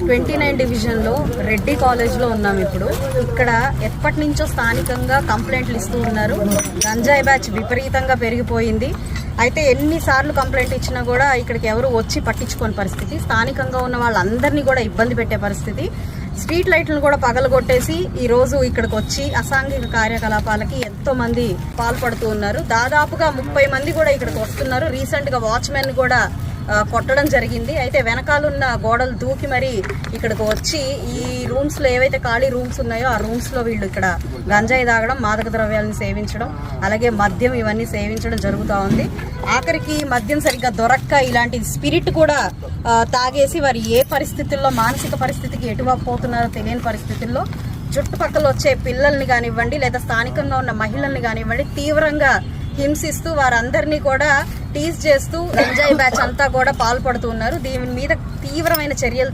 29 డివిజన్లో రెడ్డి కాలేజ్లో ఉన్నాం. ఇప్పుడు ఇక్కడ ఎప్పటి నుంచో స్థానికంగా కంప్లైంట్లు ఇస్తూ ఉన్నారు. గంజాయి బ్యాచ్ విపరీతంగా పెరిగిపోయింది. అయితే ఎన్నిసార్లు కంప్లైంట్ ఇచ్చినా కూడా ఇక్కడికి ఎవరు వచ్చి పట్టించుకోని పరిస్థితి. స్థానికంగా ఉన్న వాళ్ళందరినీ కూడా ఇబ్బంది పెట్టే పరిస్థితి. స్ట్రీట్ లైట్లను కూడా పగలగొట్టేసి ఈరోజు ఇక్కడికి వచ్చి అసాంఘిక కార్యకలాపాలకి ఎంతో మంది పాల్పడుతూ ఉన్నారు. దాదాపుగా 30 మంది కూడా ఇక్కడికి వస్తున్నారు. రీసెంట్గా వాచ్మెన్ కూడా కొట్టడం జరిగింది. అయితే వెనకాలన్న గోడలు దూకి మరి ఇక్కడికి వచ్చి ఈ రూమ్స్లో ఏవైతే ఖాళీ రూమ్స్ ఉన్నాయో ఆ రూమ్స్లో వీళ్ళు ఇక్కడ గంజాయి తాగడం, మాదక ద్రవ్యాలను సేవించడం, అలాగే మద్యం ఇవన్నీ సేవించడం జరుగుతూ ఉంది. ఆఖరికి మద్యం సరిగ్గా దొరక్క ఇలాంటి స్పిరిట్ కూడా తాగేసి వారు ఏ పరిస్థితుల్లో మానసిక పరిస్థితికి ఎటువైపు పోతున్నారో తెలియని పరిస్థితుల్లో చుట్టుపక్కల వచ్చే పిల్లల్ని కానివ్వండి లేదా స్థానికంగా ఉన్న మహిళల్ని కానివ్వండి తీవ్రంగా హింసిస్తూ వారందరినీ కూడా టీజ్ చేస్తూ గంజాయి బ్యాచ్ అంతా కూడా పాల్పడుతూ ఉన్నారు. దీని మీద తీవ్రమైన చర్యలు